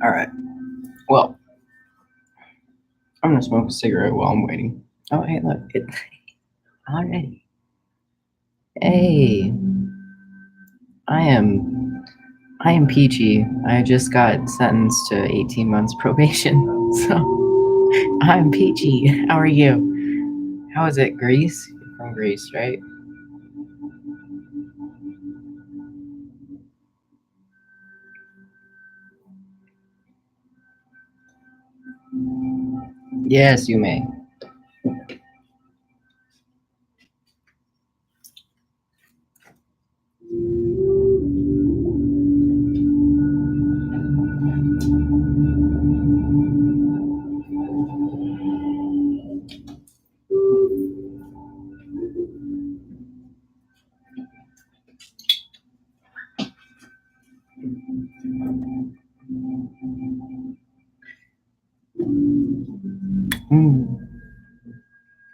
All right. Well, I'm gonna smoke a cigarette while I'm waiting. Oh, hey, look, it already. Hey, I am peachy. I just got sentenced to 18 months probation, so I'm peachy. How are you? How is it, Greece? You're from Greece, right? Yes, you may.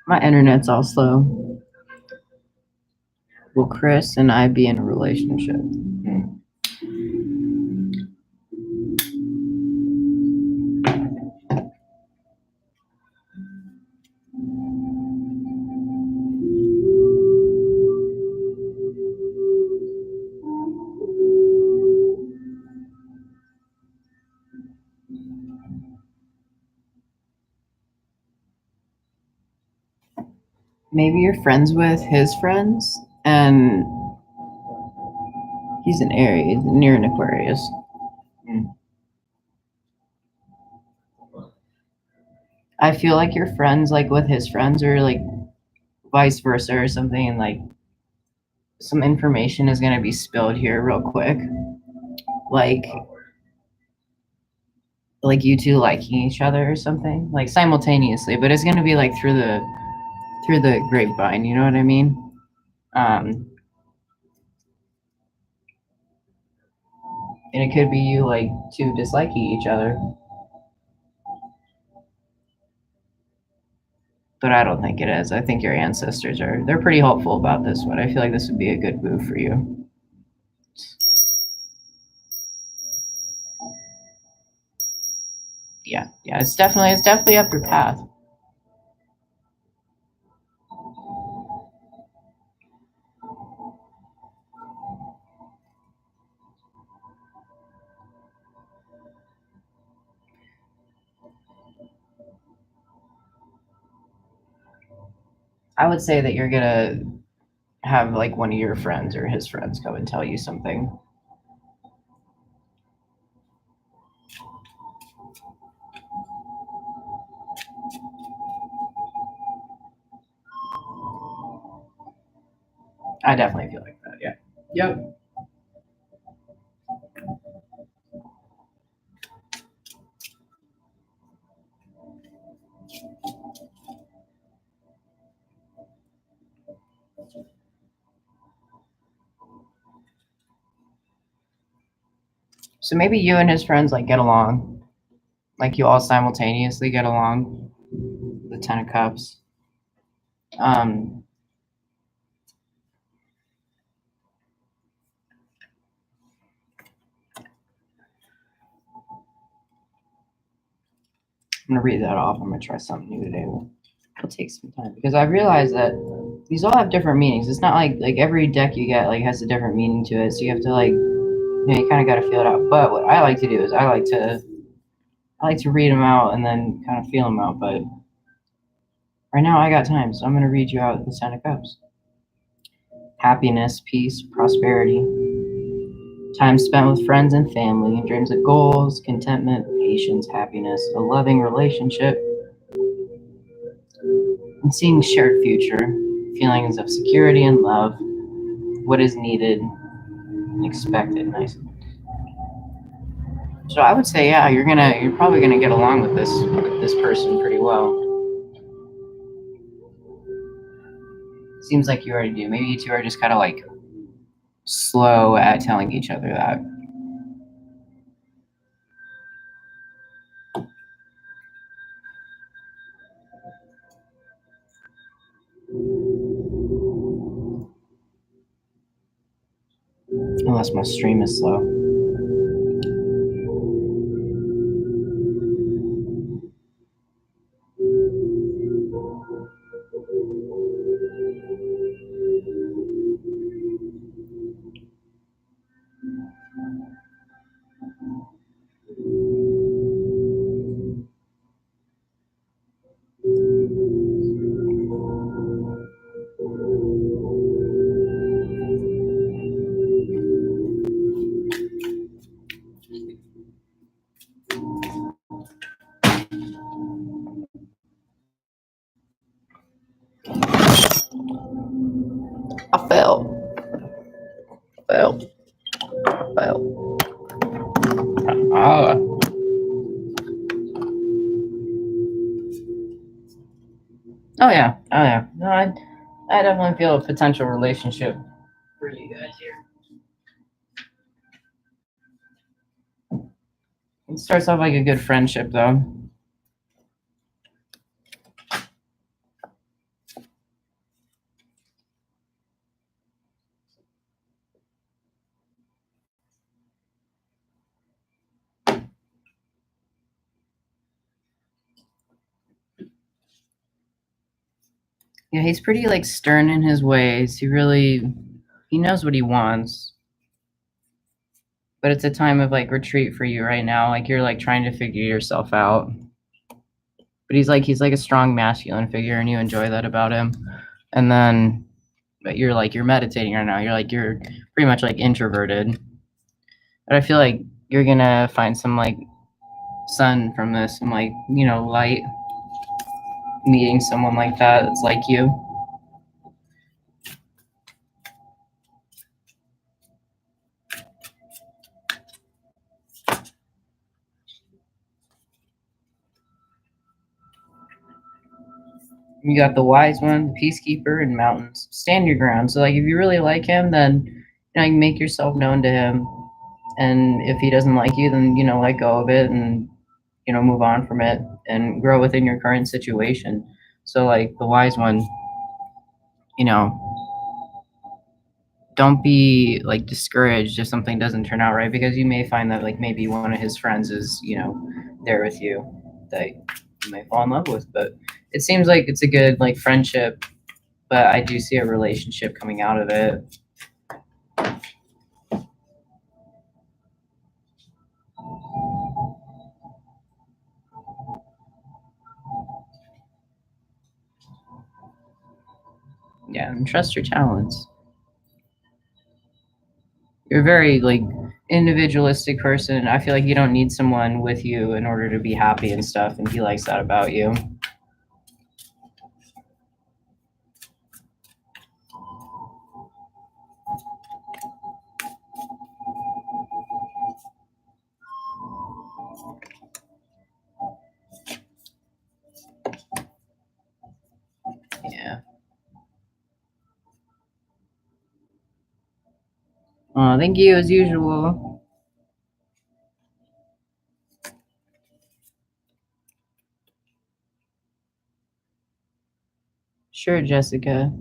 My internet's all slow. Will Chris and I be in a relationship? Maybe you're friends with his friends, and he's an Aries, near an Aquarius. I feel like you're friends, like with his friends, or like vice versa, or something, and like some information is gonna be spilled here real quick, like you two liking each other or something, like simultaneously, but it's gonna be like through the grapevine. You know what I mean? Um, and it could be you like two disliking each other, but I don't think it is. I think your ancestors they're pretty hopeful about this one. I feel like this would be a good move for you. Yeah, it's definitely up your path. I would say that you're gonna have like one of your friends or his friends come and tell you something. I definitely feel like that. Yeah. Yep. So maybe you and his friends like get along, like you all simultaneously get along. The Ten of Cups. Um, I'm gonna read that off. I'm gonna try something new today. It'll take some time because I realized that these all have different meanings. It's not like every deck you get like has a different meaning to it. So you have to like you kind of got to feel it out. But what I like to do is I like to read them out and then kind of feel them out. But right now I got time, so I'm gonna read you out the Ten of Cups. Happiness, peace, prosperity. Time spent with friends and family, dreams of goals, contentment, patience, happiness, a loving relationship, and seeing shared future, feelings of security and love, what is needed and expected. Nice. So I would say, yeah, you're probably gonna get along with this person pretty well. Seems like you already do. Maybe you two are just kind of like slow at telling each other that. Unless my stream is slow. Well. Ah. Oh yeah. No, I definitely feel a potential relationship for you guys here. It starts off like a good friendship, though. Yeah, he's pretty like stern in his ways. He knows what he wants. But it's a time of like retreat for you right now. Like you're like trying to figure yourself out. But he's like a strong masculine figure and you enjoy that about him. And then but you're meditating right now. You're pretty much like introverted. But I feel like you're gonna find some like sun from this and like, light meeting someone like that's like you. You got the wise one, the peacekeeper, and mountains. Stand your ground. So like if you really like him, then you make yourself known to him. And if he doesn't like you, then let go of it and move on from it and grow within your current situation. So like the wise one, don't be like discouraged if something doesn't turn out right, because you may find that like maybe one of his friends is there with you that you may fall in love with. But it seems like it's a good like friendship, but I do see a relationship coming out of it. Yeah, and trust your talents. You're a very like individualistic person. I feel like you don't need someone with you in order to be happy and stuff, and he likes that about you. Yeah. Thank you as usual. Sure, Jessica.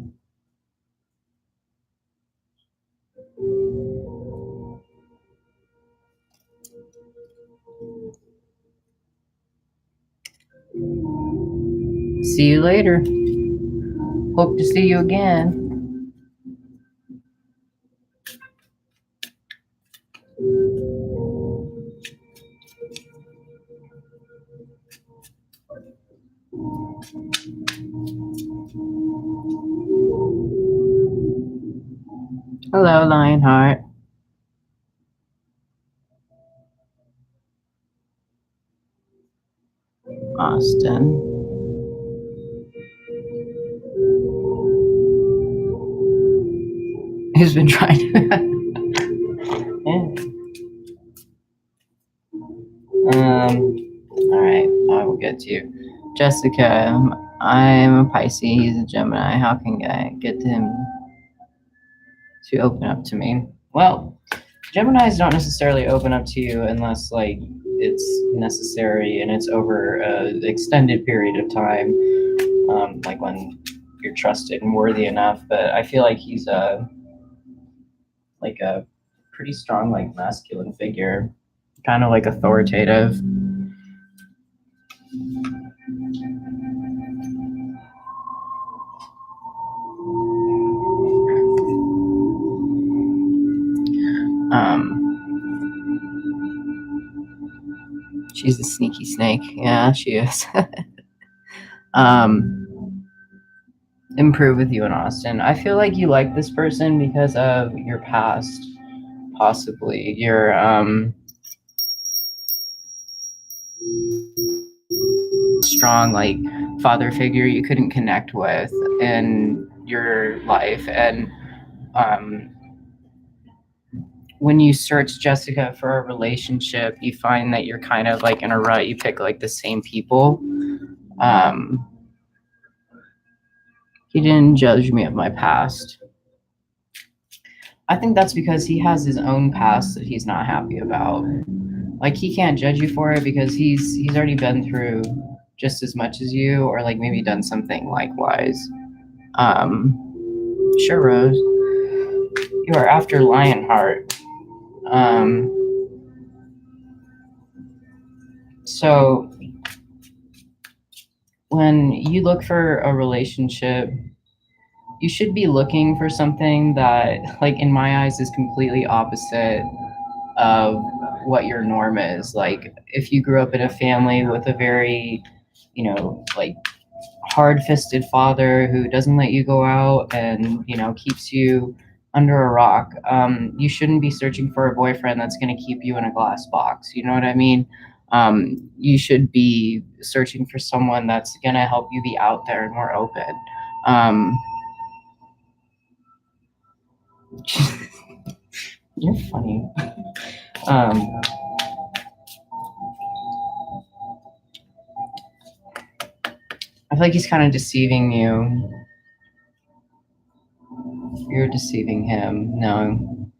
See you later. Hope to see you again. Hello, Lionheart. Austin. He's been trying to. Yeah. All right, I will get to you. Jessica, I'm a Pisces, he's a Gemini. How can I get him to open up to me? Well, Geminis don't necessarily open up to you unless like it's necessary and it's over an extended period of time, like when you're trusted and worthy enough. But I feel like he's a pretty strong like masculine figure, kind of like authoritative. She's a sneaky snake. Yeah, she is. Improve with you in Austin. I feel like you like this person because of your past, possibly your strong like father figure you couldn't connect with in your life, and when you search, Jessica, for a relationship, you find that you're kind of like in a rut. You pick like the same people. He didn't judge me of my past. I think that's because he has his own past that he's not happy about. Like, he can't judge you for it because he's already been through just as much as you, or like maybe done something likewise. Sure, Rose. You are after Lionheart. So when you look for a relationship, you should be looking for something that, like, in my eyes, is completely opposite of what your norm is. Like, if you grew up in a family with a very, like, hard-fisted father who doesn't let you go out and, keeps you under a rock, you shouldn't be searching for a boyfriend that's going to keep you in a glass box. You know what I mean? You should be searching for someone that's going to help you be out there and more open. You're funny. I feel like he's kind of deceiving you. You're deceiving him. No,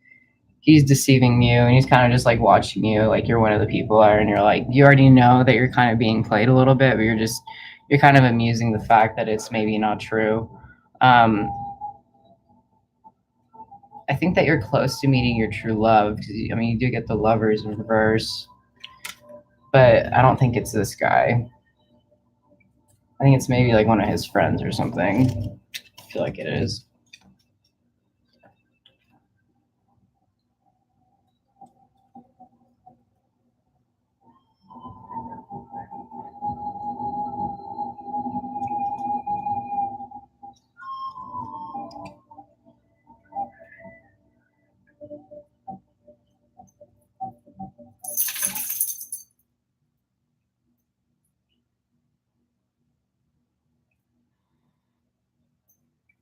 he's deceiving you, and he's kind of just like watching you, like you're one of the people there, and you're like, you already know that you're kind of being played a little bit, but you're kind of amusing the fact that it's maybe not true. I think that you're close to meeting your true love, because I mean, you do get the Lovers in reverse, but I don't think it's this guy. I think it's maybe like one of his friends or something. I feel like it is.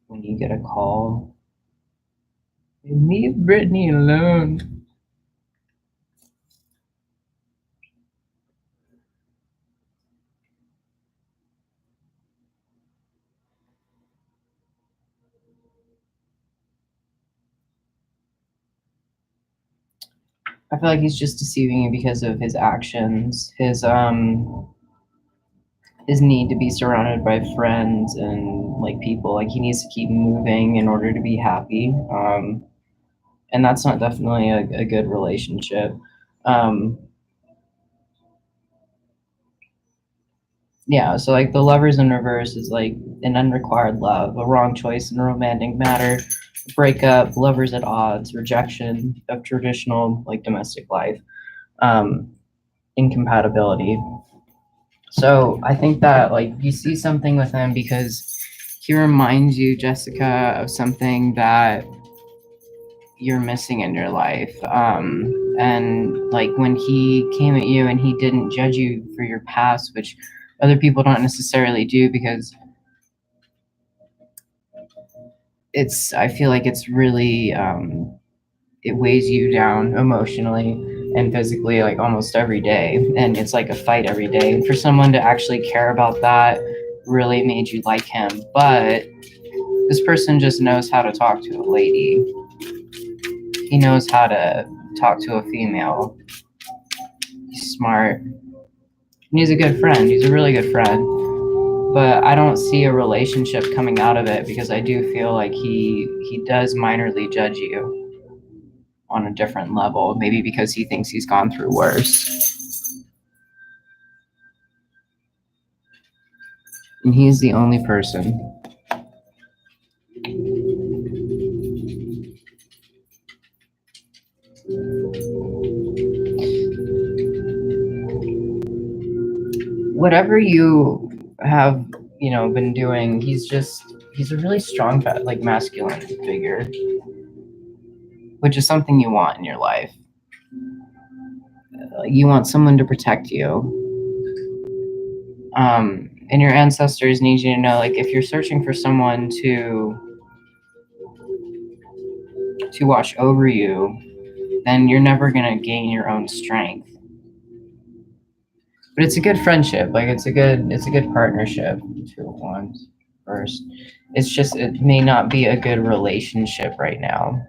When you get a call, leave Brittany alone. I feel like he's just deceiving you because of his actions, his need to be surrounded by friends and like people. Like, he needs to keep moving in order to be happy. And that's not definitely a good relationship. Yeah, so like the Lovers in reverse is like an unrequired love, a wrong choice in a romantic matter, breakup, lovers at odds, rejection of traditional like domestic life, incompatibility. So I think that like you see something with him because he reminds you, Jessica, of something that you're missing in your life. And like when he came at you and he didn't judge you for your past, which other people don't necessarily do, because I feel like it's really, it weighs you down emotionally and physically, like almost every day. And it's like a fight every day. And for someone to actually care about that really made you like him. But this person just knows how to talk to a lady. He knows how to talk to a female. He's smart. And he's a good friend. He's a really good friend. But I don't see a relationship coming out of it because I do feel like he does minorly judge you on a different level, maybe because he thinks he's gone through worse. And he's the only person. Whatever you have, been doing, he's a really strong, like masculine figure, which is something you want in your life. You want someone to protect you. And your ancestors need you to know, like, if you're searching for someone to to watch over you, then you're never going to gain your own strength. But it's a good friendship. Like it's a good partnership. 2 of Wands first. It's just, it may not be a good relationship right now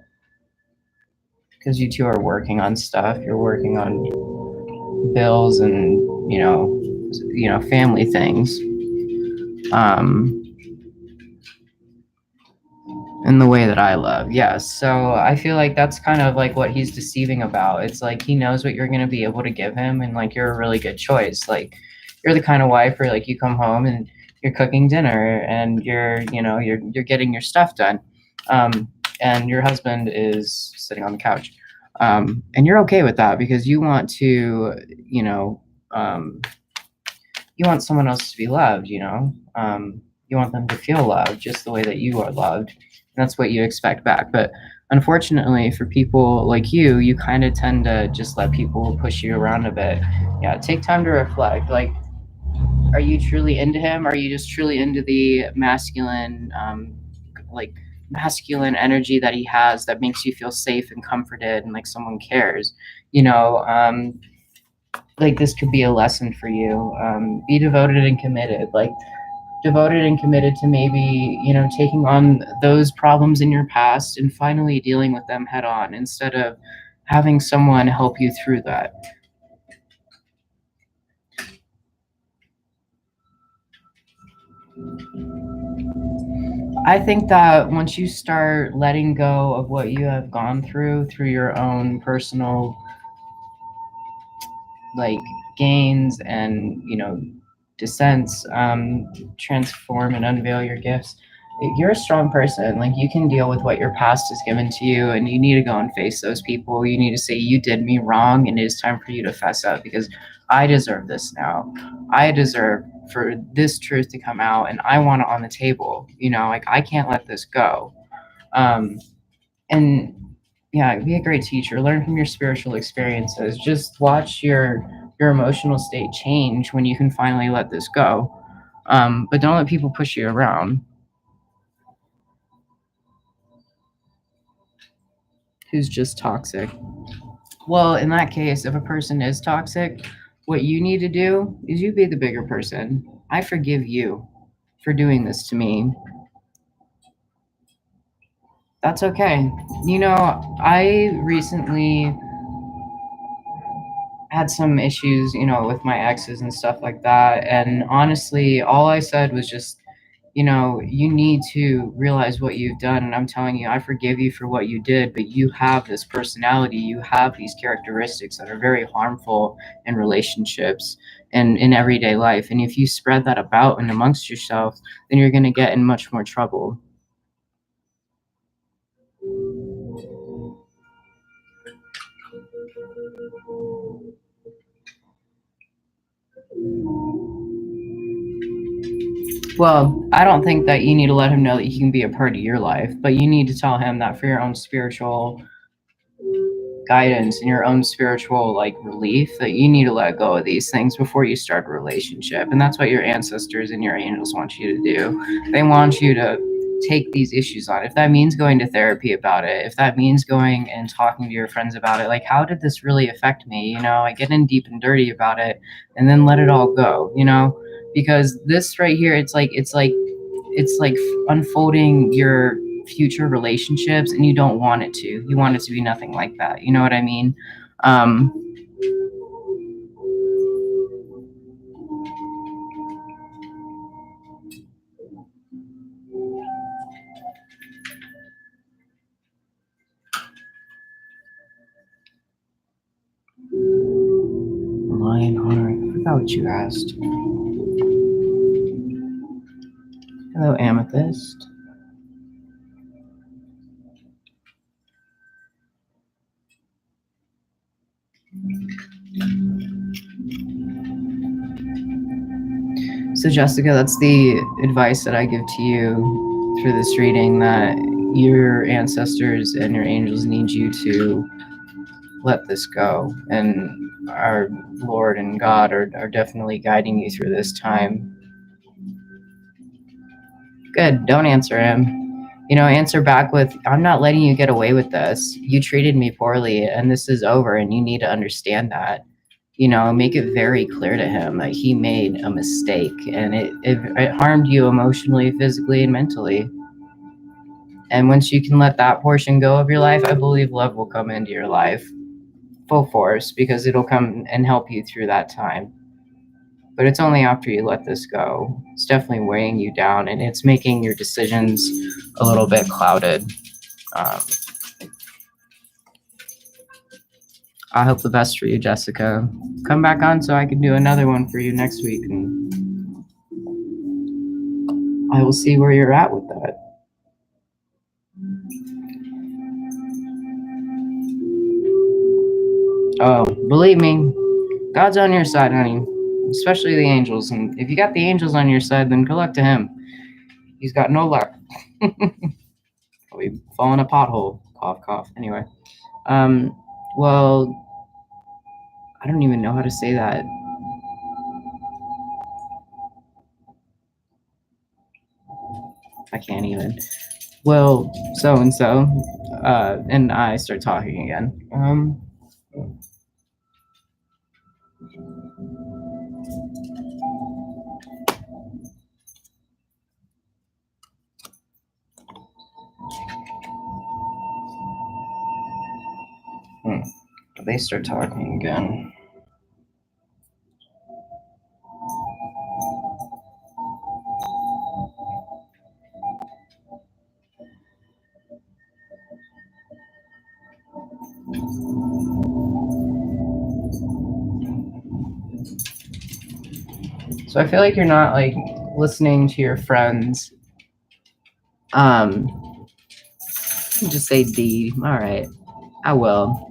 because you two are working on stuff. You're working on bills and family things. In the way that I love. Yes. So I feel like that's kind of like what he's deceiving about. It's like he knows what you're going to be able to give him, and like you're a really good choice. Like you're the kind of wife where like you come home and you're cooking dinner and you're getting your stuff done. And your husband is sitting on the couch. And you're okay with that because you want to, you want someone else to be loved, you want them to feel loved just the way that you are loved. That's what you expect back. But unfortunately for people like you kind of tend to just let people push you around a bit. Yeah, take time to reflect. Like, are you truly into him? Are you just truly into the masculine, masculine energy that he has that makes you feel safe and comforted and like someone cares? Like this could be a lesson for you. Be devoted and committed. Like devoted and committed to maybe taking on those problems in your past and finally dealing with them head on instead of having someone help you through that. I think that once you start letting go of what you have gone through your own personal like gains and descents, transform and unveil your gifts, you're a strong person. Like you can deal with what your past has given to you, and you need to go and face those people. You need to say, you did me wrong and it is time for you to fess up because I deserve this now. I deserve for this truth to come out and I want it on the table. Like I can't let this go. And yeah, be a great teacher. Learn from your spiritual experiences. Just watch your emotional state change when you can finally let this go. But don't let people push you around. Who's just toxic? Well, in that case, if a person is toxic, what you need to do is you be the bigger person. I forgive you for doing this to me. That's okay. I recently had some issues, with my exes and stuff like that. And honestly, all I said was just, you need to realize what you've done. And I'm telling you, I forgive you for what you did, but you have this personality, you have these characteristics that are very harmful in relationships and in everyday life. And if you spread that about and amongst yourself, then you're going to get in much more trouble. Well, I don't think that you need to let him know that he can be a part of your life, but you need to tell him that for your own spiritual guidance and your own spiritual relief, that you need to let go of these things before you start a relationship. And that's what your ancestors and your angels want you to do. They want you to take these issues on. If that means going to therapy about it, if that means going and talking to your friends about it, like, how did this really affect me? I get in deep and dirty about it and then let it all go, because this right here, it's like unfolding your future relationships, and you don't want it to. You want it to be nothing like that. You know what I mean? Lionheart, I forgot what you asked. Hello, Amethyst. So Jessica, that's the advice that I give to you through this reading, that your ancestors and your angels need you to let this go. And our Lord and God are definitely guiding you through this time. Good, don't answer him. Answer back with, I'm not letting you get away with this. You treated me poorly and this is over and you need to understand that. Make it very clear to him that he made a mistake and it harmed you emotionally, physically, and mentally. And once you can let that portion go of your life, I believe love will come into your life full force because it'll come and help you through that time. But it's only after you let this go. It's definitely weighing you down and it's making your decisions a little bit clouded. Um, I hope the best for you, Jessica. Come back on so I can do another one for you next week, and I will see where you're at with that. Oh, believe me, God's on your side, honey. Especially the angels. And if you got the angels on your side, then good luck to him. He's got no luck. We fall in a pothole. Cough, cough. Anyway. Well, I don't even know how to say that. I can't even. Well, so and so. And I start talking again. They start talking again. So I feel like you're not like listening to your friends. Just say D. All right, I will.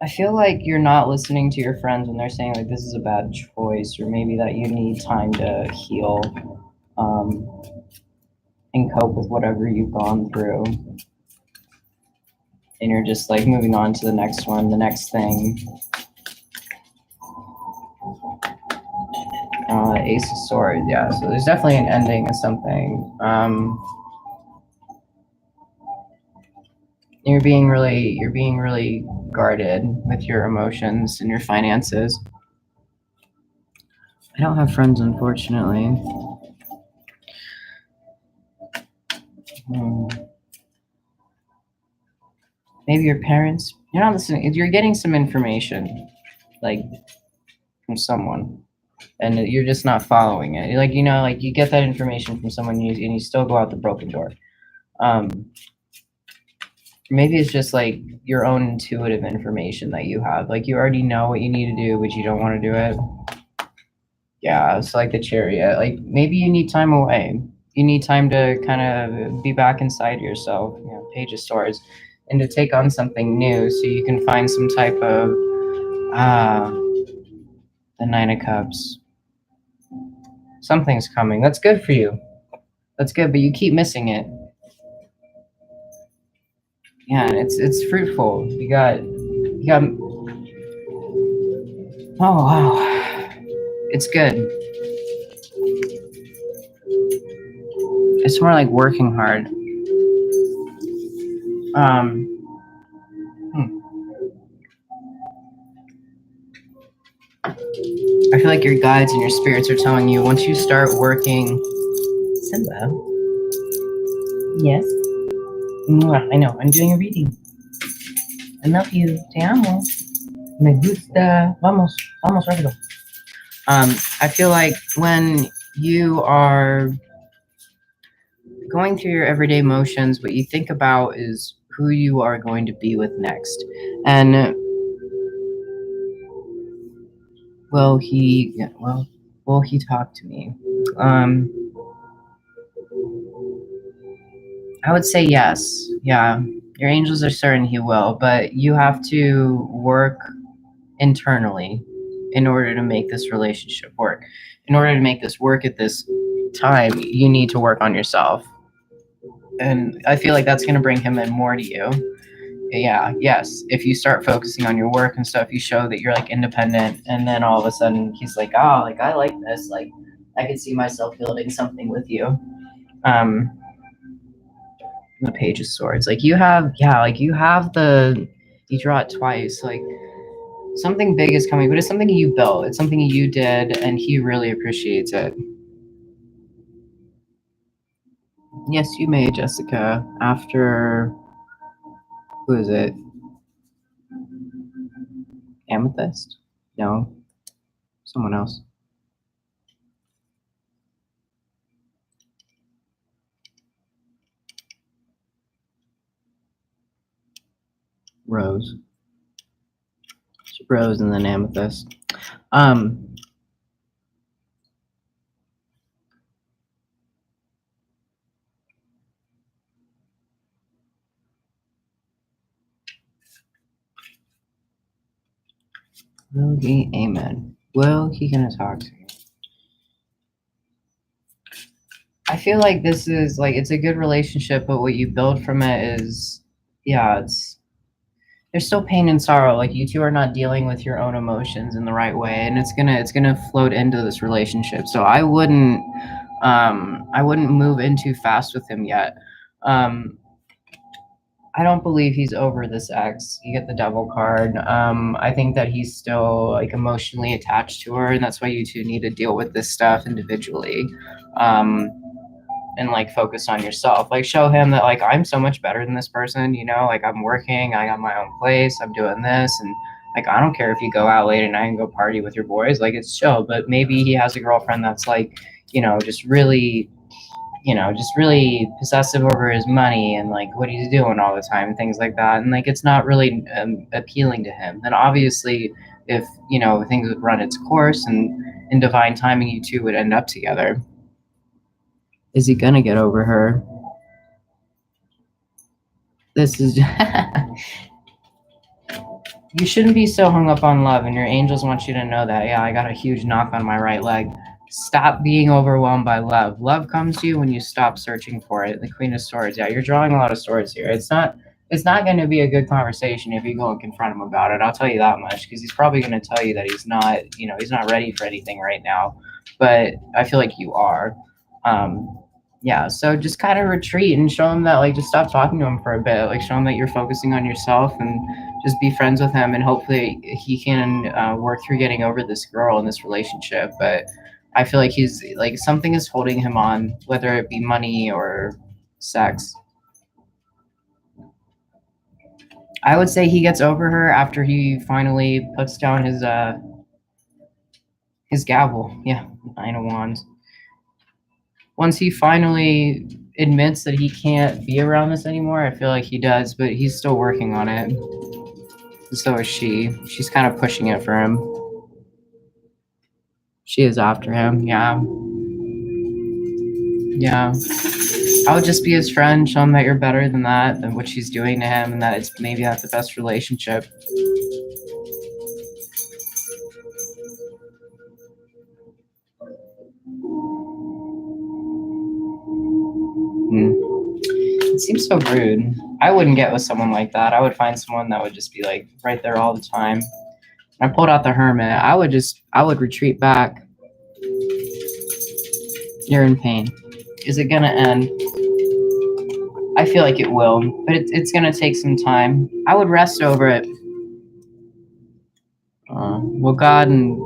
I feel like you're not listening to your friends when they're saying like this is a bad choice, or maybe that you need time to heal, and cope with whatever you've gone through. And you're just like moving on to the next one, the next thing. Ace of Swords, yeah. So there's definitely an ending of something. You're being really guarded with your emotions and your finances. I don't have friends, unfortunately. Maybe your parents. You're not listening. You're getting some information, like from someone, and you're just not following it. Like like you get that information from someone, and you still go out the broken door. Maybe it's just like your own intuitive information that you have. Like you already know what you need to do, but you don't want to do it. Yeah, it's like the Chariot. Like maybe you need time away. You need time to kind of be back inside yourself. Page of Swords, and to take on something new, so you can find some type of the Nine of Cups. Something's coming. That's good for you. That's good, but you keep missing it. Yeah, it's fruitful. You got. Oh wow, it's good. It's more like working hard. I feel like your guides and your spirits are telling you once you start working. Simba. Yes. I know. I'm doing a reading. I love you. Te amo. Me gusta. Vamos rápido. I feel like when you are going through your everyday motions, what you think about is who you are going to be with next. And will he talk to me? I would say yes. Yeah. Your angels are certain he will, but you have to work internally in order to make this relationship work. In order to make this work at this time, you need to work on yourself. And I feel like that's going to bring him in more to you. Yeah, yes. If you start focusing on your work and stuff, you show that you're like independent, and then all of a sudden he's like, oh, like I like this, like I could see myself building something with you. The Page of Swords. Like you have, yeah, like you have you draw it twice. Like something big is coming, but it's something you built. It's something you did, and he really appreciates it. Yes, you may, Jessica. After, who is it? Amethyst? No, someone else. Rose. Rose and then Amethyst. Will he? Amen. Will he gonna talk to me? I feel like this is like it's a good relationship, but what you build from it is, yeah, there's still pain and sorrow. Like you two are not dealing with your own emotions in the right way, and it's gonna float into this relationship. So I wouldn't move in too fast with him yet. I don't believe he's over this ex. You get the devil card. I think that he's still like emotionally attached to her, and that's why you two need to deal with this stuff individually. Um, and like focus on yourself. Like show him that like I'm so much better than this person, you know, like I'm working, I got my own place, I'm doing this, and like I don't care if you go out late at night and go party with your boys, like it's chill. But maybe he has a girlfriend that's like, just really possessive over his money and like what he's doing all the time and things like that, and like it's not really appealing to him. Then obviously if things would run its course and in divine timing you two would end up together. Is he gonna get over her? This is you shouldn't be so hung up on love, and your angels want you to know that. Yeah, I got a huge knock on my right leg. Stop being overwhelmed by love. Love comes to you when you stop searching for it. The Queen of Swords. Yeah, you're drawing a lot of swords here. It's not going to be a good conversation if you go and confront him about it. I'll tell you that much, because he's probably going to tell you that he's not ready for anything right now. But I feel like you are. Yeah, so just kind of retreat and show him that, like, just stop talking to him for a bit. Like, show him that you're focusing on yourself and just be friends with him, and hopefully he can work through getting over this girl in this relationship. But I feel like he's like something is holding him on, whether it be money or sex. I would say he gets over her after he finally puts down his gavel. Yeah, Nine of Wands. Once he finally admits that he can't be around this anymore, I feel like he does, but he's still working on it. So is she. She's kind of pushing it for him. She is after him. Yeah. Yeah. I would just be his friend, show him that you're better than that, than what she's doing to him, and that it's maybe not the best relationship. It seems so rude. I wouldn't get with someone like that. I would find someone that would just be like right there all the time. When I pulled out the Hermit, I would retreat back. You're in pain. Is it gonna end? I feel like it will, but it's gonna take some time. I would rest over it. Well, God and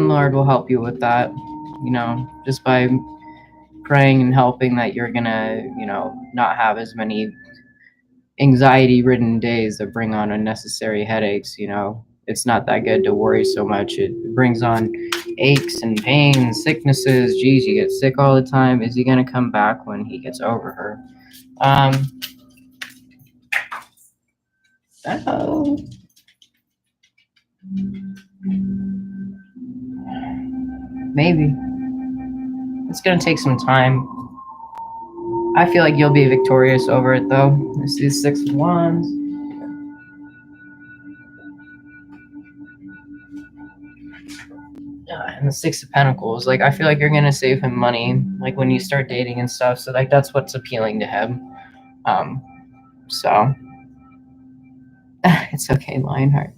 Lord will help you with that. Just by praying and helping that you're gonna, not have as many anxiety-ridden days that bring on unnecessary headaches. It's not that good to worry so much. It brings on aches and pains, sicknesses. Geez, you get sick all the time. Is he gonna come back when he gets over her? Oh. Maybe. It's gonna take some time. I feel like you'll be victorious over it, though. This is Six of Wands. And the Six of Pentacles. Like, I feel like you're gonna save him money, like when you start dating and stuff. So, like, that's what's appealing to him. So it's okay, Lionheart.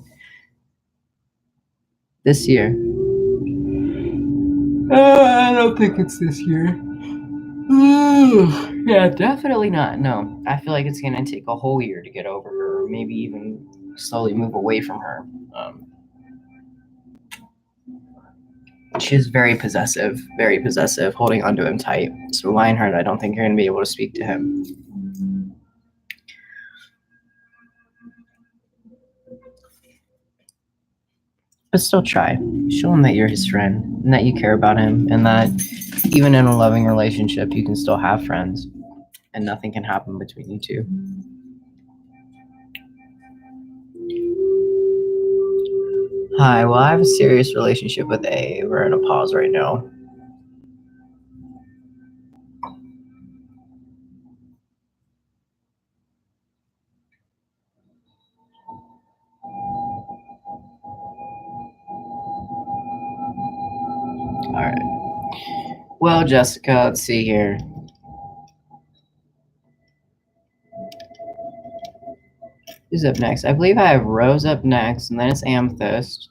This year. I don't think it's this year. Yeah, definitely not. No, I feel like it's gonna take a whole year to get over her, or maybe even slowly move away from her. She's very possessive, holding onto him tight. So Lionheart, I don't think you're gonna be able to speak to him. But still try. Show him that you're his friend and that you care about him, and that even in a loving relationship, you can still have friends and nothing can happen between you two. Hi, well, I have a serious relationship with A. We're in a pause right now. All right. Well, Jessica, let's see here. Who's up next? I believe I have Rose up next, and then it's Amethyst.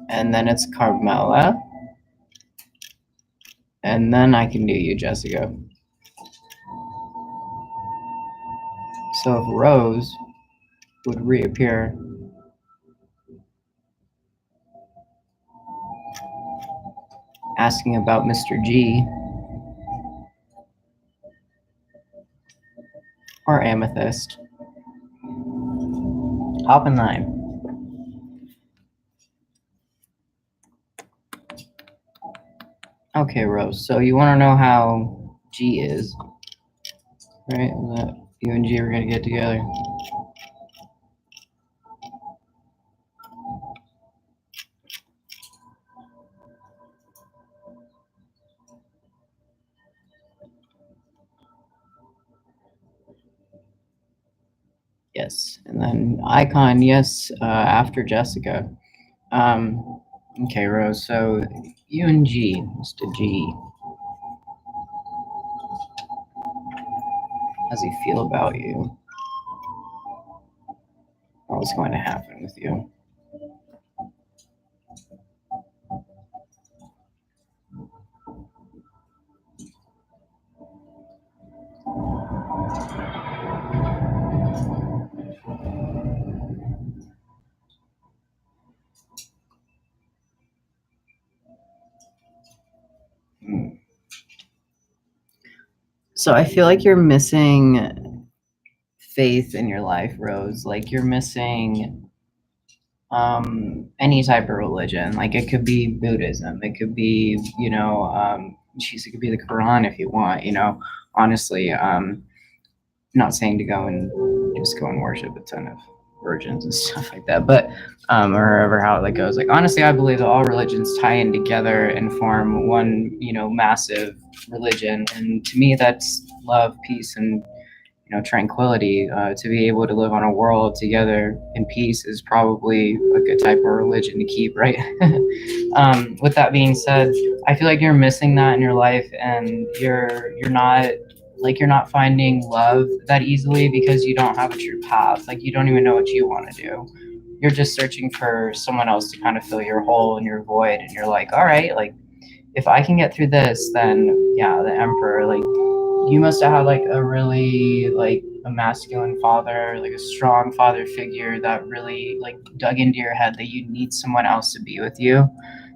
And then it's Carmela. And then I can do you, Jessica. So if Rose would reappear. Asking about Mr. G. Or Amethyst. Hop in line. Okay, Rose. So you want to know how G is, right? That you and G are going to get together. Yes. And then Icon, yes, after Jessica. Okay, Rose. So you and G, Mr. G. How does he feel about you? What's going to happen with you? So I feel like you're missing faith in your life, Rose. Like you're missing any type of religion. Like it could be Buddhism, it could be, it could be the Quran if you want, honestly. Not saying to go and just go and worship a ton of virgins and stuff like that, but or however how that goes. Like honestly, I believe that all religions tie in together and form one, massive religion. And to me, that's love, peace, and tranquility. To be able to live on a world together in peace is probably a good type of religion to keep, right? With that being said, I feel like you're missing that in your life, and you're not finding love that easily because you don't have a true path. Like you don't even know what you want to do. You're just searching for someone else to kind of fill your hole and your void, and you're like, all right, like if I can get through this, then yeah, the Emperor, like you must have had like a really like a masculine father, like a strong father figure that really like dug into your head that you need someone else to be with you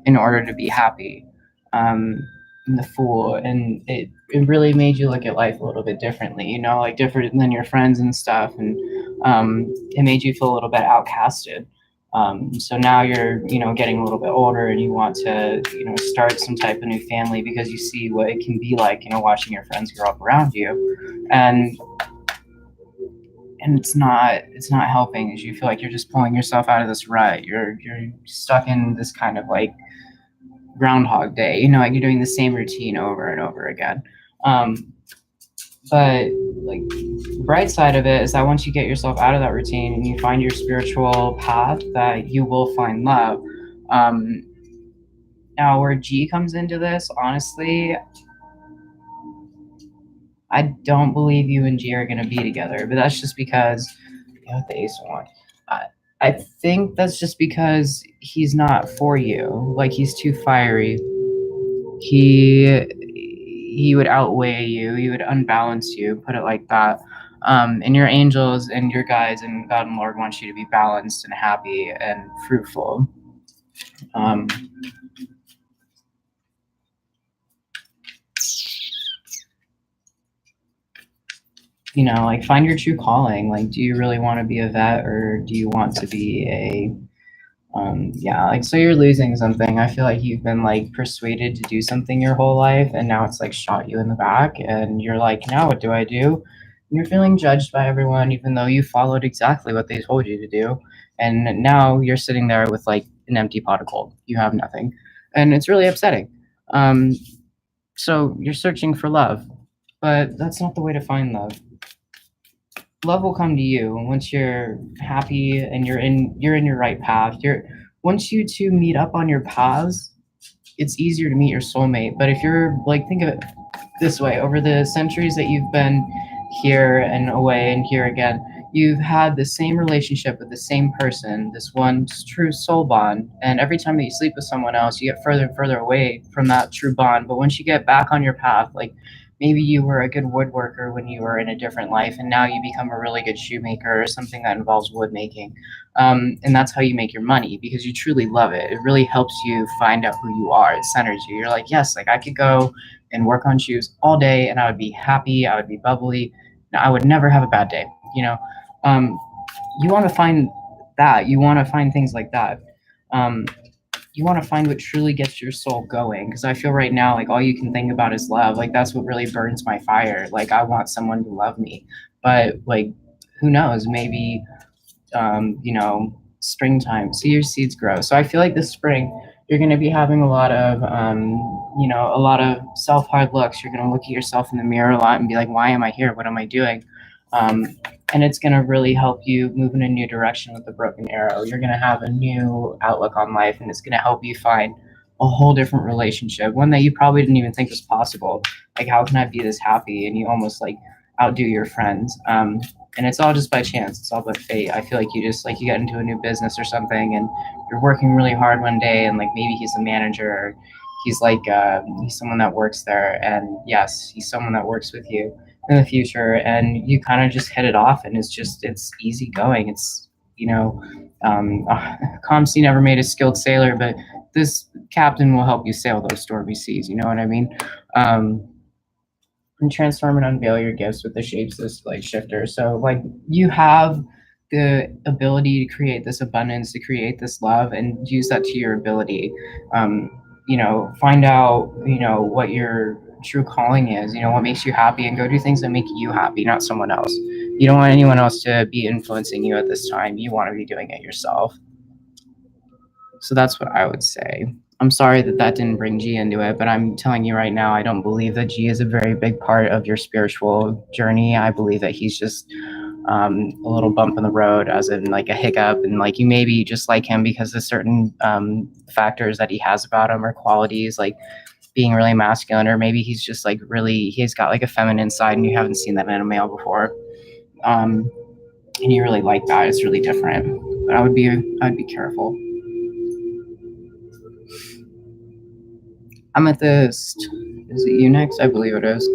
in order to be happy. And the Fool, and it really made you look at life a little bit differently, like different than your friends and stuff, and it made you feel a little bit outcasted. So now you're, getting a little bit older and you want to, start some type of new family because you see what it can be like, watching your friends grow up around you. And it's not helping as you feel like you're just pulling yourself out of this rut. You're stuck in this kind of like Groundhog Day, like you're doing the same routine over and over again. But like the bright side of it is that once you get yourself out of that routine and you find your spiritual path, that you will find love. Now where G comes into this, honestly, I don't believe you and G are going to be together, but that's just because the Ace of Wands. I think that's just because he's not for you. Like he's too fiery. He would outweigh you. He would unbalance you. Put it like that. And your angels and your guides and God and Lord wants you to be balanced and happy and fruitful. Um, like find your true calling. Like, do you really want to be a vet or do you want to be a yeah, like so you're losing something. I feel like you've been like persuaded to do something your whole life and now it's like shot you in the back and you're like, now what do I do? And you're feeling judged by everyone even though you followed exactly what they told you to do. And now you're sitting there with like an empty pot of gold. You have nothing. And it's really upsetting. Um, so you're searching for love, but that's not the way to find love. Love will come to you once you're happy and you're in your right path. Once you two meet up on your paths, it's easier to meet your soulmate. But if you're like, think of it this way: over the centuries that you've been here and away and here again, you've had the same relationship with the same person, this one true soul bond. And every time that you sleep with someone else, you get further and further away from that true bond. But once you get back on your path, like maybe you were a good woodworker when you were in a different life, and now you become a really good shoemaker or something that involves wood making. And that's how you make your money because you truly love it. It really helps you find out who you are. It centers you. You're like, yes, like I could go and work on shoes all day and I would be happy. I would be bubbly. I would never have a bad day. Um, you want to find that. You want to find things like that. Um, you want to find what truly gets your soul going. Because I feel right now, like all you can think about is love. Like that's what really burns my fire. Like I want someone to love me. But like, who knows? Maybe springtime, see your seeds grow. So I feel like this spring, you're going to be having a lot of self hard looks. You're going to look at yourself in the mirror a lot and be like, why am I here? What am I doing? Um, and it's going to really help you move in a new direction with the broken arrow. You're going to have a new outlook on life, and it's going to help you find a whole different relationship, one that you probably didn't even think was possible. Like, how can I be this happy? And you almost like outdo your friends. And it's all just by chance. It's all but fate. I feel like you get into a new business or something, and you're working really hard one day, and like maybe he's a manager, or he's someone that works there, and yes, he's someone that works with you in the future, and you kind of just hit it off, and it's easy going. It's Comsey never made a skilled sailor, but this captain will help you sail those stormy seas. You know what I mean? And transform and unveil your gifts with the shapes this like shifter. So like you have the ability to create this abundance, to create this love, and use that to your ability. Find out what your true calling is. What makes you happy, and go do things that make you happy, not someone else. You don't want anyone else to be influencing you at this time. You want to be doing it yourself. So that's what I would say. I'm sorry that didn't bring G into it, but I'm telling you right now, I don't believe that G is a very big part of your spiritual journey. I believe that he's just a little bump in the road, as in like a hiccup, and like you maybe just like him because of certain factors that he has about him or qualities, like being really masculine, or maybe he's just like he's got like a feminine side and you haven't seen that in a male before. And you really like that. It's really different. But I'd be careful. Amethyst. Is it you next? I believe it is.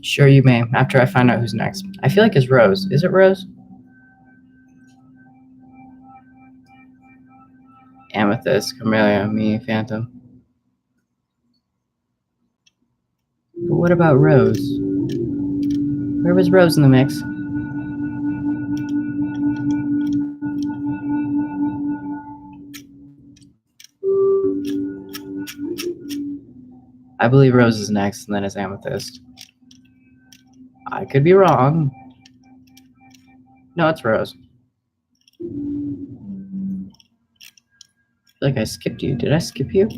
Sure, you may, after I find out who's next. I feel like it's Rose. Is it Rose? Amethyst, Camellia, me, Phantom. But what about Rose? Where was Rose in the mix? I believe Rose is next, and then it's Amethyst. I could be wrong. No, it's Rose. I feel like I skipped you. Did I skip you?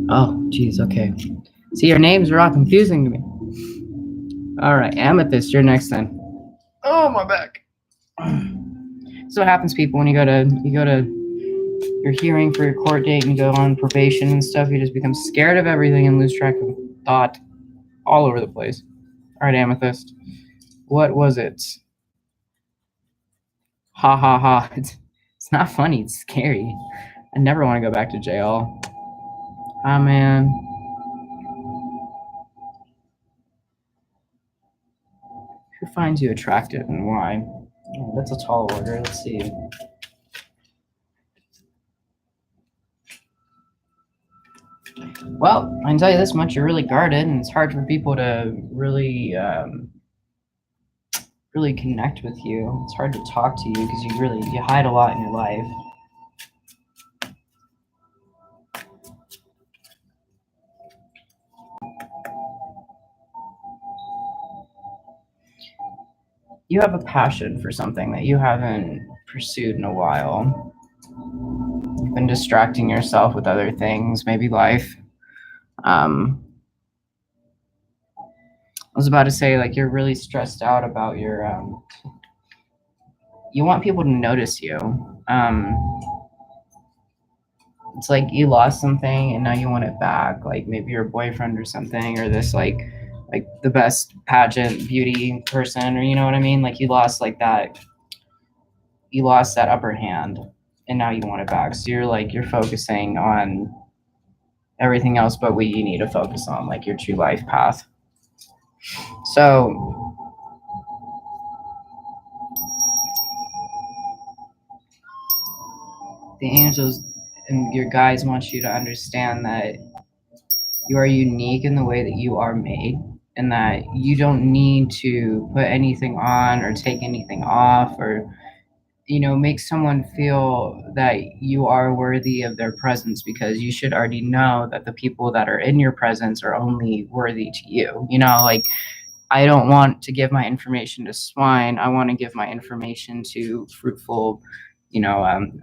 Oh, geez, okay. See, your names are all confusing to me. All right, Amethyst, you're next then. Oh, my back. So what happens, people, when you go to your hearing for your court date and you go on probation and stuff, you just become scared of everything and lose track of thought all over the place. All right, Amethyst, what was it? Ha ha ha. It's not funny, it's scary. I never want to go back to jail. Ah, man. Who finds you attractive and why? Oh, that's a tall order. Let's see. Well, I can tell you this much: you're really guarded, and it's hard for people to really, really connect with you. It's hard to talk to you because you hide a lot in your life. You have a passion for something that you haven't pursued in a while. You've been distracting yourself with other things, maybe life. I was about to say, like, you're really stressed out about your, you want people to notice you. It's like you lost something and now you want it back, like maybe your boyfriend or something, or this like the best pageant beauty person, or you know what I mean? Like you lost that upper hand and now you want it back. So you're focusing on everything else but what you need to focus on, like your true life path. So the angels and your guides want you to understand that you are unique in the way that you are made, and that you don't need to put anything on or take anything off, or make someone feel that you are worthy of their presence, because you should already know that the people that are in your presence are only worthy to you. Like, I don't want to give my information to swine. I want to give my information to fruitful,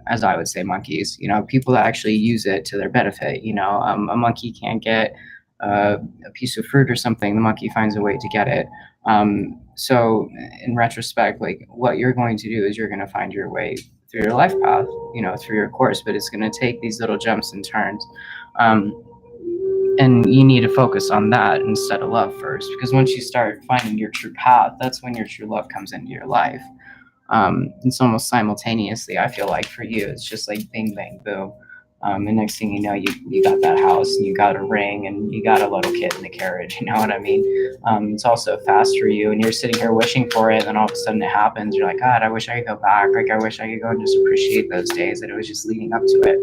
as I would say, monkeys, people that actually use it to their benefit. A monkey can't get a piece of fruit or something. The monkey finds a way to get it. So in retrospect, like what you're going to do is you're going to find your way through your life path, through your course, but it's going to take these little jumps and turns. And you need to focus on that instead of love first, because once you start finding your true path, that's when your true love comes into your life. It's almost simultaneously, I feel like, for you. It's just like bing, bang, boom. And next thing you know, you got that house and you got a ring and you got a little kid in the carriage. You know what I mean? It's also fast for you, and you're sitting here wishing for it, and then all of a sudden it happens. You're like, God, I wish I could go back. Like, I wish I could go and just appreciate those days that it was just leading up to it.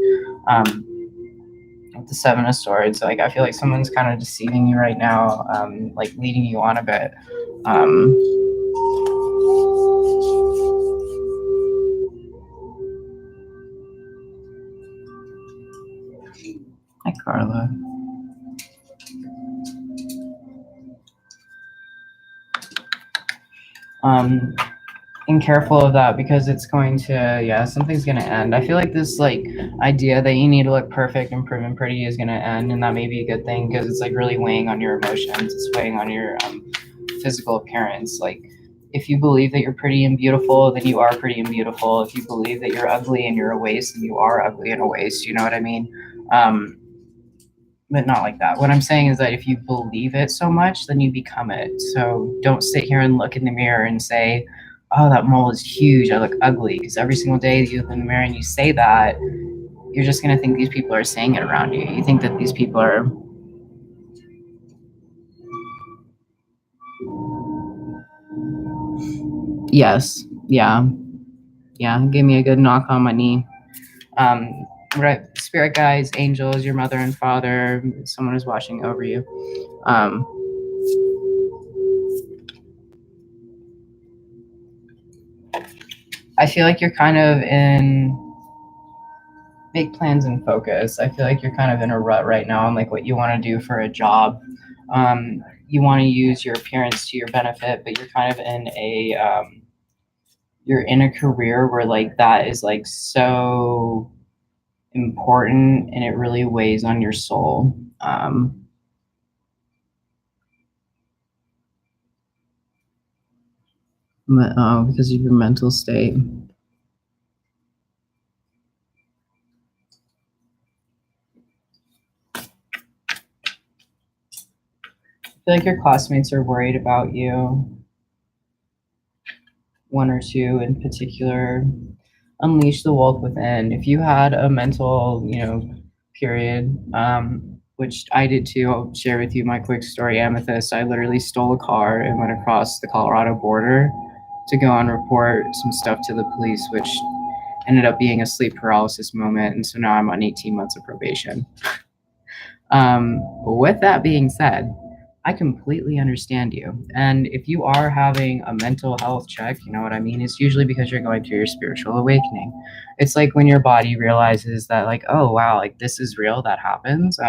With the Seven of Swords, like I feel like someone's kind of deceiving you right now, like leading you on a bit. Hi, Carla. And careful of that, because it's going to, something's going to end. I feel like this like idea that you need to look perfect and prim and pretty is going to end, and that may be a good thing, because it's like really weighing on your emotions. It's weighing on your physical appearance. Like, if you believe that you're pretty and beautiful, then you are pretty and beautiful. If you believe that you're ugly and you're a waste, then you are ugly and a waste. You know what I mean? But not like that. What I'm saying is that if you believe it so much, then you become it. So don't sit here and look in the mirror and say, oh, that mole is huge, I look ugly. Because every single day you look in the mirror and you say that, you're just going to think these people are saying it around you. You think that these people are... Yes. Yeah. Yeah. Give me a good knock on my knee. Right. Spirit guides, angels, your mother and father, someone is watching over you. I feel like you're kind of in make plans and focus. I feel like you're kind of in a rut right now on like what you want to do for a job. You want to use your appearance to your benefit, but you're kind of in a you're in a career where like that is like so important and it really weighs on your soul. Because of your mental state. I feel like your classmates are worried about you. One or two in particular. Unleash the wolf within. If you had a mental, period, which I did too, I'll share with you my quick story. Amethyst, I literally stole a car and went across the Colorado border to go and report some stuff to the police, which ended up being a sleep paralysis moment. And so now I'm on 18 months of probation. With that being said, I completely understand you. And if you are having a mental health check, you know what I mean? It's usually because you're going through your spiritual awakening. It's like when your body realizes that, like, oh, wow, like this is real, that happens.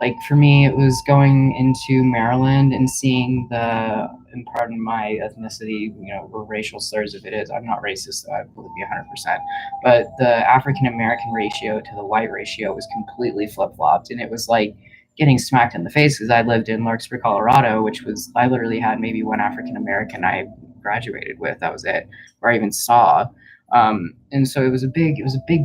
Like for me, it was going into Maryland and seeing and pardon my ethnicity, or racial slurs if it is. I'm not racist, I believe me 100%. But the African American ratio to the white ratio was completely flip flopped. And it was like getting smacked in the face because I lived in Larkspur, Colorado, I literally had maybe one African American I graduated with. That was it, or I even saw. And so it was a big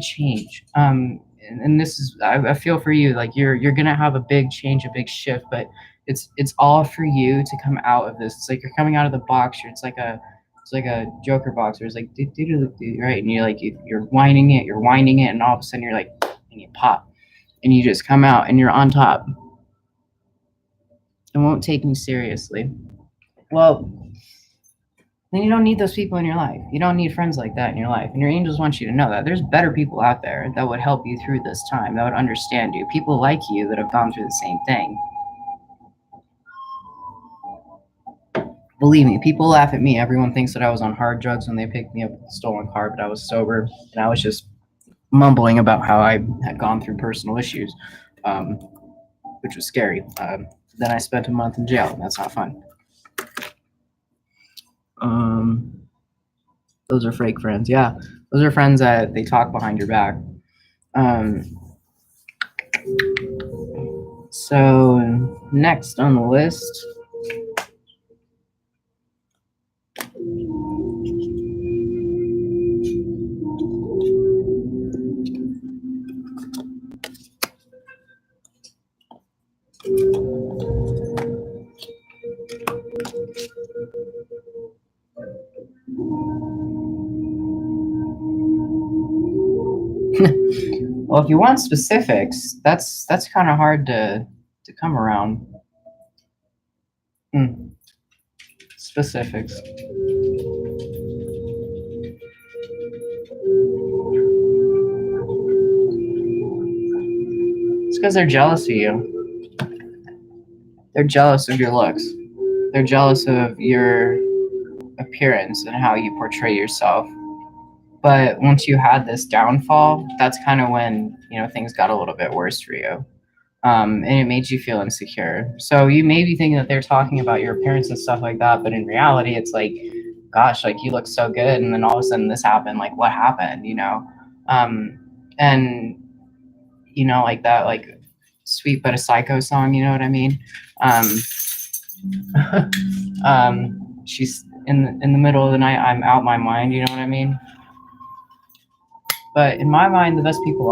change. And this is I feel for you, like you're gonna have a big change, a big shift, but it's all for you to come out of this. It's like you're coming out of the box. It's like a Joker box where it's like right, and you're you're winding it, and all of a sudden you're like, and you pop, and you just come out, and you're on top. It won't take me seriously. Well, then you don't need those people in your life. You don't need friends like that in your life. And your angels want you to know that there's better people out there that would help you through this time, that would understand you. People like you that have gone through the same thing. Believe me, people laugh at me. Everyone thinks that I was on hard drugs when they picked me up with a stolen car, but I was sober and I was just mumbling about how I had gone through personal issues, um, which was scary. Then I spent a month in jail, and that's not fun. Those are fake friends. Yeah, those are friends that they talk behind your back. Um, so next on the list. Well, if you want specifics, that's kind of hard to come around. Specifics. It's because they're jealous of you. They're jealous of your looks. They're jealous of your appearance and how you portray yourself. But once you had this downfall, that's kind of when things got a little bit worse for you. And it made you feel insecure. So you may be thinking that they're talking about your appearance and stuff like that, but in reality, it's like, gosh, like you look so good, and then all of a sudden this happened. Like, what happened? And like that, like Sweet But a Psycho song. You know what I mean? She's in the middle of the night. I'm out my mind. You know what I mean? But in my mind, the best people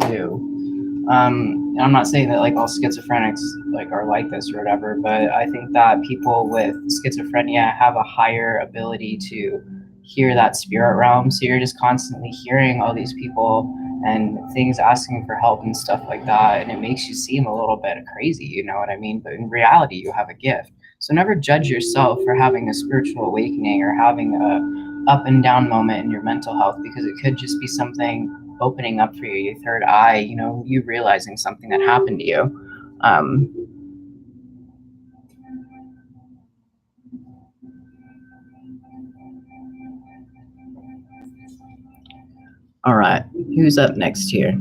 do. And I'm not saying that like all schizophrenics like are like this or whatever, but I think that people with schizophrenia have a higher ability to hear that spirit realm. So you're just constantly hearing all these people and things asking for help and stuff like that, and it makes you seem a little bit crazy, you know what I mean? But in reality, you have a gift. So never judge yourself for having a spiritual awakening or having a up and down moment in your mental health, because it could just be something opening up for you, your third eye, you realizing something that happened to you. All right, Who's up next here?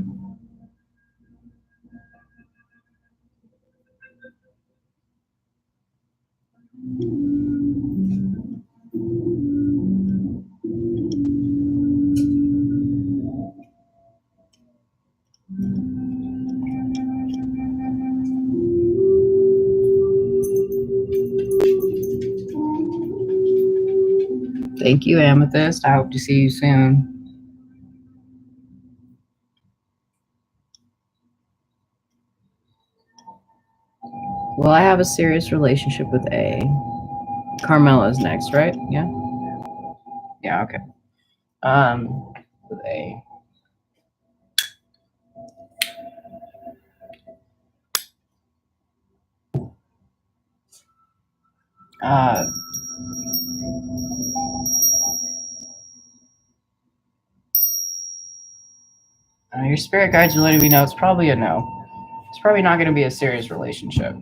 Thank you, Amethyst. I hope to see you soon. Well, I have a serious relationship with A. Carmela's next, right? Yeah? Yeah, okay. With A. Your spirit guides are letting me know it's probably a no. It's probably not going to be a serious relationship.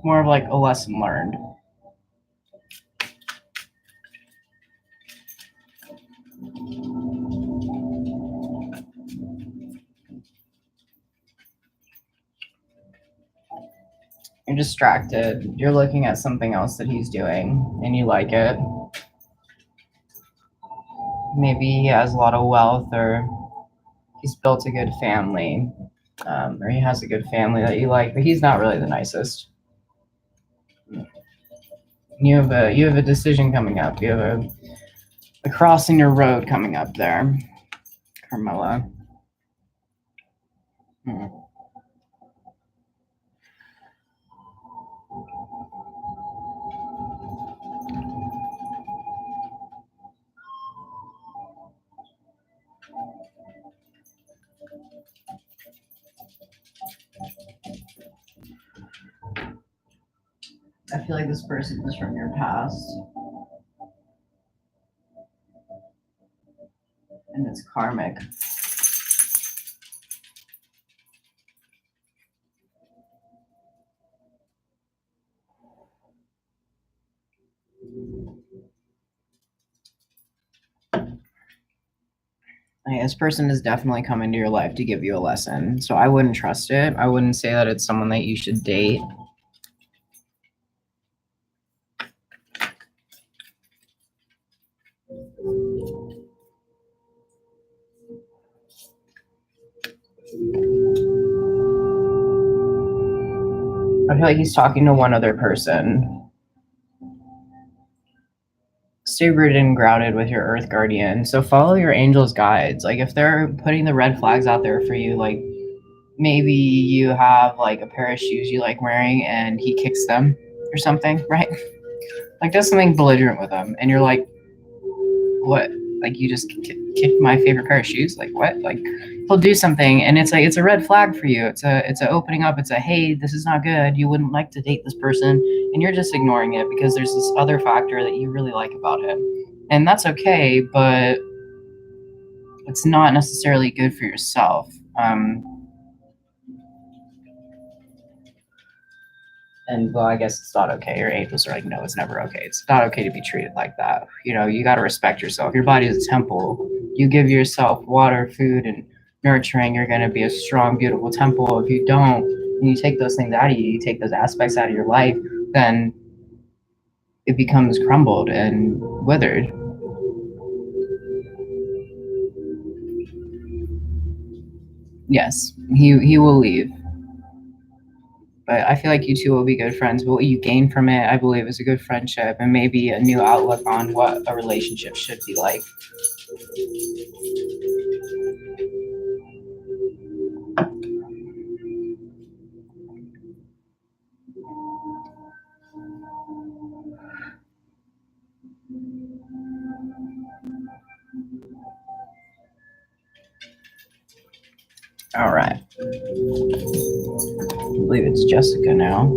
More of like a lesson learned. You're distracted. You're looking at something else that he's doing and you like it. Maybe he has a lot of wealth or he's built a good family. Or he has a good family that you like, but he's not really the nicest. You have a decision coming up. You have a crossing your road coming up there, Carmela. I feel like this person is from your past. And it's karmic. This person is definitely come into your life to give you a lesson. So I wouldn't trust it. I wouldn't say that it's someone that you should date. I feel like he's talking to one other person. Stay rooted and grounded with your earth guardian. So follow your angel's guides. Like if they're putting the red flags out there for you, like maybe you have like a pair of shoes you like wearing and he kicks them or something, right? Like does something belligerent with them and you're like, what? Like you just kicked my favorite pair of shoes? Like what? Like he'll do something and it's like it's a red flag for you. It's a opening up. It's a hey, this is not good. You wouldn't like to date this person, and you're just ignoring it because there's this other factor that you really like about him, and that's okay, but it's not necessarily good for yourself. And well, I guess it's not okay. Your angels are like, no, it's never okay. It's not okay to be treated like that. You know, you got to respect yourself. Your body is a temple. You give yourself water, food, and nurturing. You're going to be a strong, beautiful temple. If you don't, and you take those things out of you, you take those aspects out of your life, then it becomes crumbled and withered. Yes, he will leave. But I feel like you two will be good friends. But what you gain from it, I believe, is a good friendship and maybe a new outlook on what a relationship should be like. All right. I believe it's Jessica now.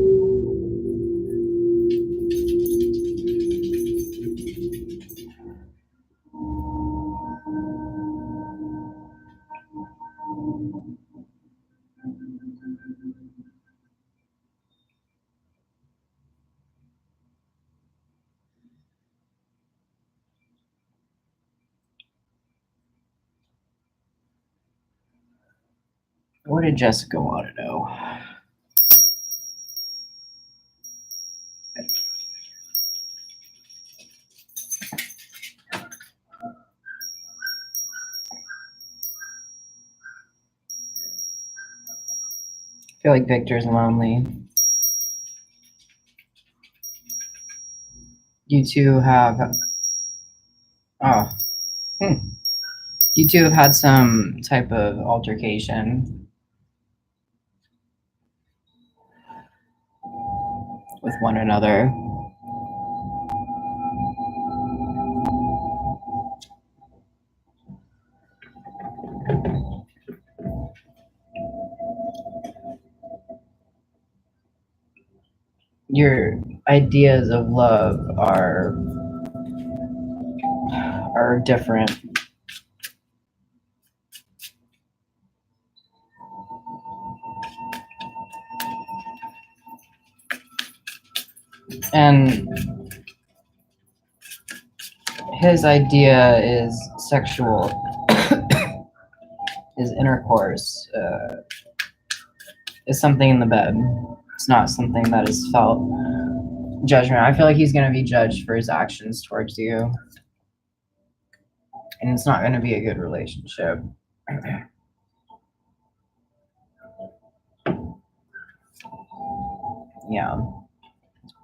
What did Jessica want to know? I feel like Victor's lonely. You two have... Oh. You two have had some type of altercation with one another. Your ideas of love are different. And his idea is sexual, his intercourse is something in the bed. It's not something that is felt. Judgment. I feel like he's going to be judged for his actions towards you. And it's not going to be a good relationship. Yeah.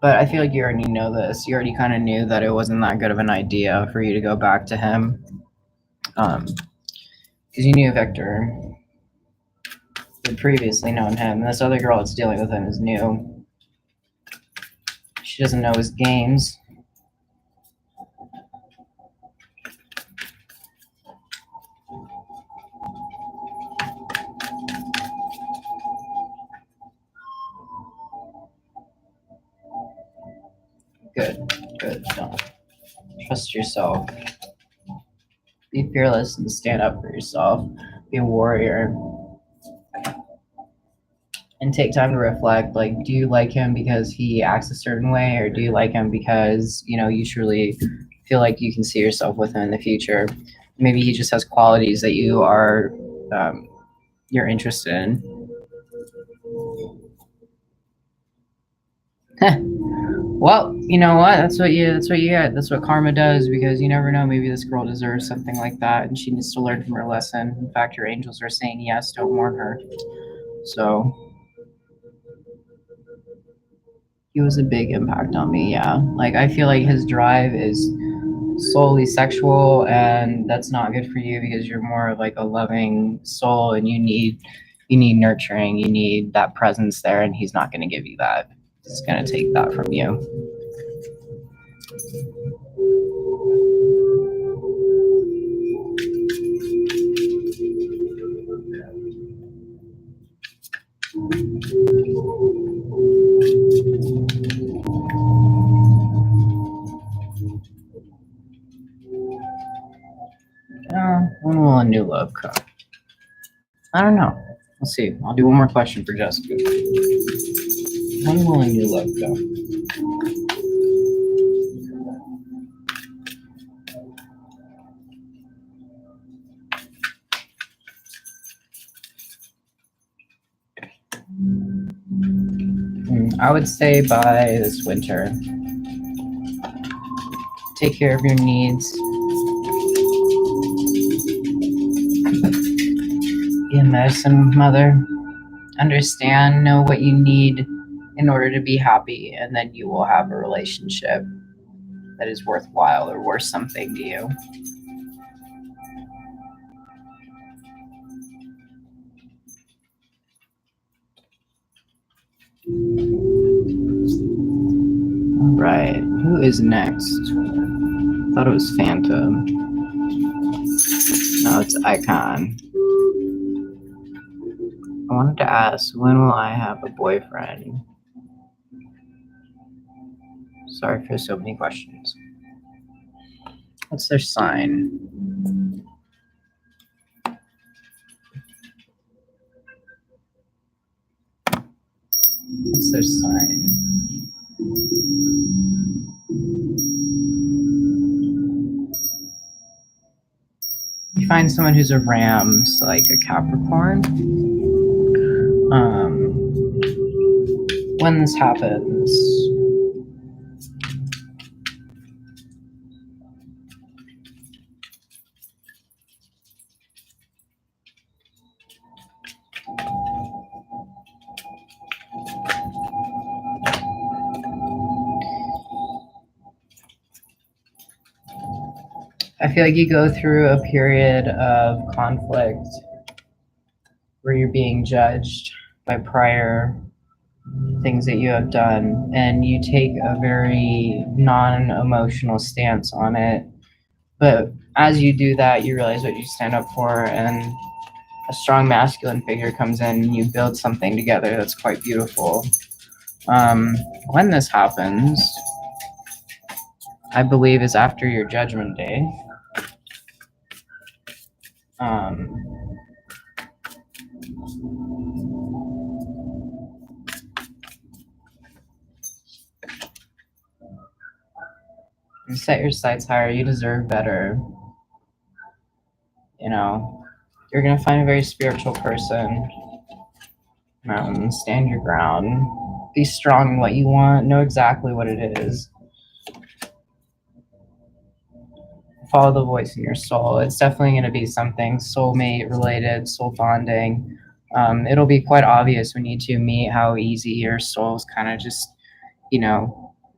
But I feel like you already know this. You already kind of knew that it wasn't that good of an idea for you to go back to him. Because you knew Victor. You had previously known him. And this other girl that's dealing with him is new. She doesn't know his games. Good. Don't trust yourself. Be fearless and stand up for yourself. Be a warrior. And take time to reflect. Like, do you like him because he acts a certain way, or do you like him because, you know, you truly feel like you can see yourself with him in the future? Maybe he just has qualities that you are, you're interested in. Well, you know what? That's what you get. That's what karma does, because you never know. Maybe this girl deserves something like that, and she needs to learn from her lesson. In fact, your angels are saying yes. Don't warn her. So he was a big impact on me. Yeah, like I feel like his drive is solely sexual, and that's not good for you because you're more like a loving soul, and you need nurturing. You need that presence there, and he's not going to give you that. He's going to take that from you. When will a new love come? I don't know. We'll see. I'll do one more question for Jessica. When will a new love come? I would say by this winter. Take care of your needs. Be a medicine mother. Understand, know what you need in order to be happy, and then you will have a relationship that is worthwhile or worth something to you. All right, who is next? Thought it was Phantom. No, it's Icon. I wanted to ask, when will I have a boyfriend? Sorry for so many questions. What's their sign? What's their sign? You find someone who's a Ram, so like a Capricorn. When this happens, I feel like you go through a period of conflict where you're being judged by prior things that you have done, and you take a very non-emotional stance on it. But as you do that, you realize what you stand up for, and a strong masculine figure comes in, and you build something together that's quite beautiful. When this happens, I believe is after your judgment day. You set your sights higher. You deserve better. You know, you're gonna find a very spiritual person. Stand your ground. Be strong in what you want. Know exactly what it is. Follow the voice in your soul. It's definitely going to be something soulmate related, soul bonding. It'll be quite obvious when you two meet how easy your souls kind of just,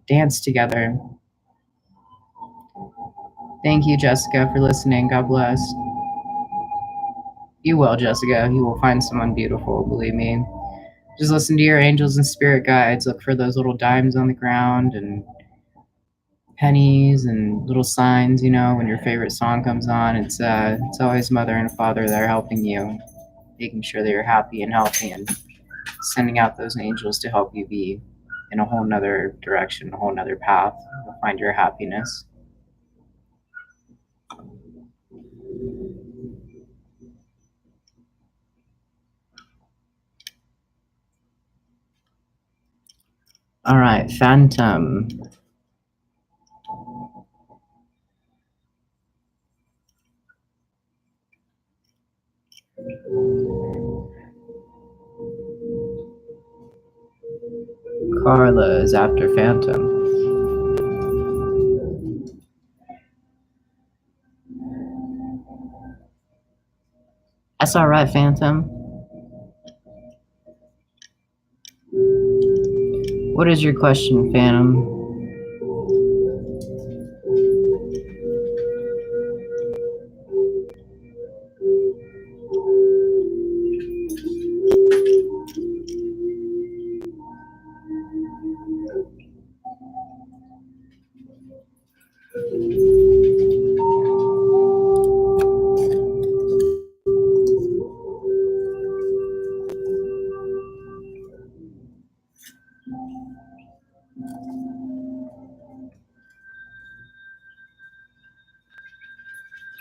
dance together. Thank you, Jessica, for listening. God bless. You will, Jessica. You will find someone beautiful, believe me. Just listen to your angels and spirit guides. Look for those little dimes on the ground and pennies and little signs, when your favorite song comes on. It's always mother and father that are helping you, making sure that you're happy and healthy, and sending out those angels to help you be in a whole nother direction, a whole nother path, to find your happiness. All right, Phantom. Carla is after Phantom. That's all right, Phantom. What is your question, Phantom?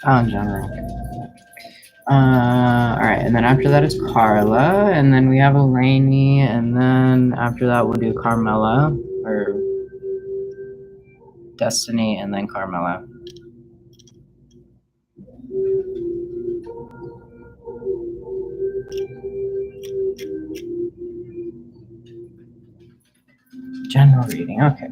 Oh, in general. All right, and then after that is Carla, and then we have Eleni, and then after that we'll do Carmela, or Destiny, and then Carmela. General reading, okay.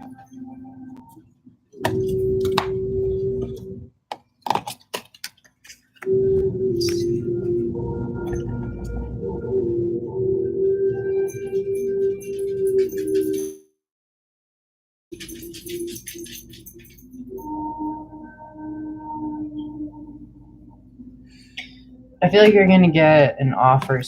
I feel like you're going to get an offer